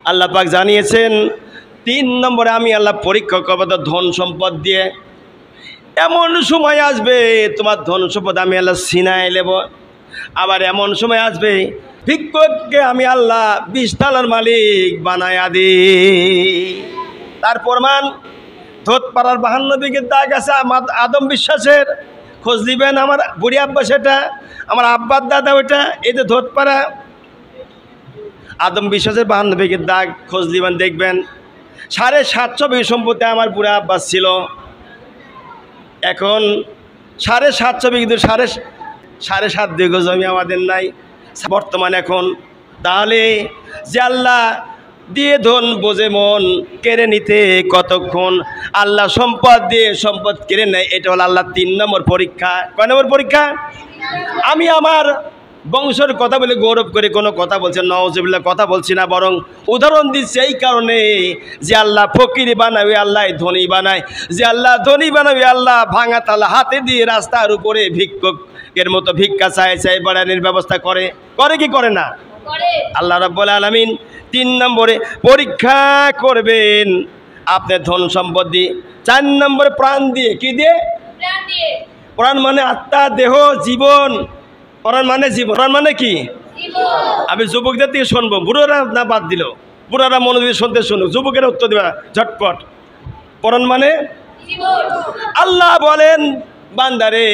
আল্লাহ পাক জানিয়েছেন 3 নম্বরে আমি আল্লাহ পরীক্ষা করব তো ধন সম্পদ দিয়ে। এমন সময় আসবে তোমার ধন সম্পদ আমি আল্লাহ ছিনায় নেব, আবার এমন সময় আসবে ভিক্ষুককে আমি আল্লাহ 20 তলার মালিক বানায়া দিই। তার প্রমাণ ধোতপাড়ার 52 বিঘের দাগ আছে আদম বিশ্বাসের, খোঁজ দিবেন। আমার বুড়ি আব্বা সেটা, আমার আব্বার দাদা ওইটা, এই যে ধোতপাড়া আদম বিশ্বাসের 52 বিঘের দাগ, খোঁজ দিবেন দেখবেন। 750 বিঘে সম্পত্তি আমার বুড়া আব্বাস ছিল, এখন 750 বিঘে 7.5 বিঘা জমি আমাদের নাই বর্তমান এখন। তাহলে যে আল্লাহ দিয়ে ধন বোঝে মন, কেড়ে নিতে কতক্ষণ। আল্লাহ সম্পদ দিয়ে সম্পদ কেড়ে নেয়, এটা হলো আল্লাহ 3 নম্বর পরীক্ষা। কয় নম্বর পরীক্ষা? আমি আমার বংশের কথা বলে গৌরব করে কোনো কথা বলছি নাউজুবিল্লাহ, কথা বলছি না, বরং উদাহরণ দিচ্ছি এই কারণে যে আল্লাহ ফকির বানাবে আল্লাহ ধনী বানায়, যে আল্লাহ ধনী বানাবে আল্লাহ ভাঙা তালা হাতে দিয়ে রাস্তার উপরে ভিক্ষুকের মতো ভিক্ষা চাই বাড়ানোর ব্যবস্থা করে কি করে না? আল্লাহ রাব্বুল আলামিন 3 নম্বরে পরীক্ষা করবেন আপনার ধন সম্পদ দিয়ে। 4 নম্বরে প্রাণ দিয়ে। কি দিয়ে? প্রাণ মানে আত্মা, দেহ, জীবন। প্রাণ মানে জীবন। প্রাণ মানে কি? আমি যুবকদের থেকে শুনবো, বুড়োরা না বাদ দিল, বুড়োরা মনোযোগ শুনতে শুনুক, যুবকেরা উত্তর দেবে ঝটপট। প্রাণ মানে আল্লাহ বলেন বান্দারে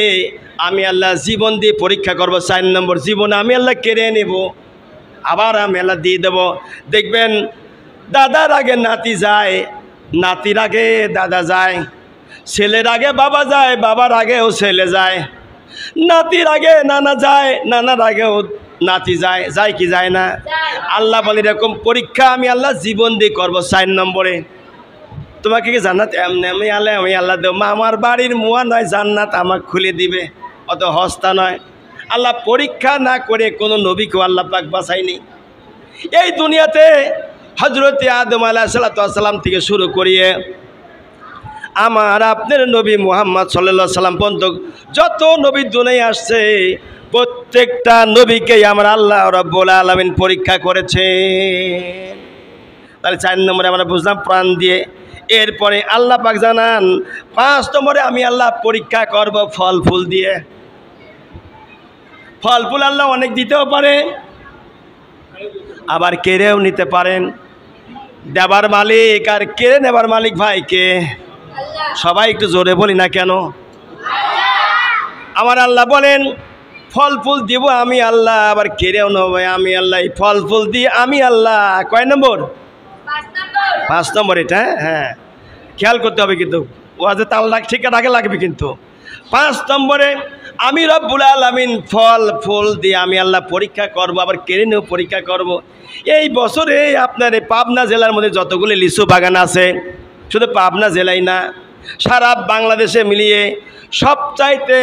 আমি আল্লাহ জীবন দিয়ে পরীক্ষা করব। 4 নম্বর জীবন আমি আল্লাহ কেড়ে নেব, আবার আমি আল্লাহ দিয়ে দেব। দেখবেন দাদার আগে নাতি যায়, নাতির আগে দাদা যায়, ছেলের আগে বাবা যায়, বাবার আগেও ছেলে যায়, নাতির আগে নানা যায়, নানার আগেও নাতি যায়। যায় কি যায় না? আল্লাহ বলে এরকম পরীক্ষা আমি আল্লাহ জীবন দিয়ে করবো। 4 নম্বরে তোমাকে কি জান্নাত এমনি আমি আল্লাহ দেব, আমার বাড়ির মুয়া নয় জান্নাত আমাকে খুলে দিবে, অত হস্তা নয়। আল্লাহ পরীক্ষা না করে কোনো নবীকেও আল্লাহ পাক বাঁচায়নি। এই দুনিয়াতে হযরত আদম আলাইহিস সালাম থেকে শুরু করিয়ে আমার আপনার নবী মুহাম্মদ সাল্লাল্লাহু আলাইহি সাল্লাম পর্যন্ত যত নবী দুনিয়ায় আসছে প্রত্যেকটা নবীকেই আমার আল্লাহ রাব্বুল আলামিন পরীক্ষা করেছে। তাহলে 4 নম্বরে আমরা বুঝলাম প্রাণ দিয়ে। এরপরে আল্লাহ পাক জানান 5 নম্বরে আমি আল্লাহ পরীক্ষা করব ফল ফুল দিয়ে। ফল ফুল আল্লাহ অনেক দিতেও পারে, আবার কেড়েও নিতে পারেন। দেবার মালিক আর কেড়ে নেবার মালিক ভাই কে? সবাই একটু জোরে বলি না কেন? আমার আল্লাহ বলেন ফল ফুল দিব আমি আল্লাহ, আবার কেড়েও নেব আমি আল্লাহ। ফল ফুল দিয়ে আমি আল্লাহ। কয় নম্বর? 5 নম্বর এটা। হ্যাঁ, খেয়াল করতে হবে কিন্তু, ওয়াজে তাল ঠিক আগে লাগবে কিন্তু। 5 নম্বরে আমি রব্বুল আলামিন ফল ফুল দিয়ে আমি আল্লাহ পরীক্ষা করব, আবার কেড়ে নিয়েও পরীক্ষা করব। এই বছরে আপনার এই পাবনা জেলার মধ্যে যতগুলি লিচু বাগান আছে, শুধু পাবনা জেলাই না, সারা বাংলাদেশে মিলিয়ে সবচাইতে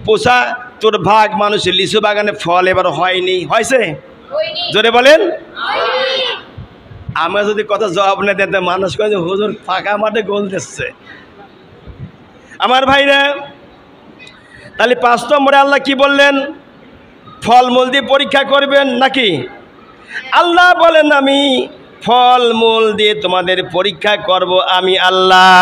75% মানুষের লিচু বাগানে ফল এবার হয়নি। হয়েছে? জোরে বলেন। আমরা যদি কথা জবাব না দিতে মানুষ কয়ে হুজুর ফাঁকা মাঠে গোল দিচ্ছে। আমার ভাইরা, তাহলে 5 নম্বরে আল্লাহ কি বললেন? ফলমূল দিয়ে পরীক্ষা করবেন নাকি? আল্লাহ বলেন আমি ফলমূল দিয়ে তোমাদের পরীক্ষা করব আমি আল্লাহ।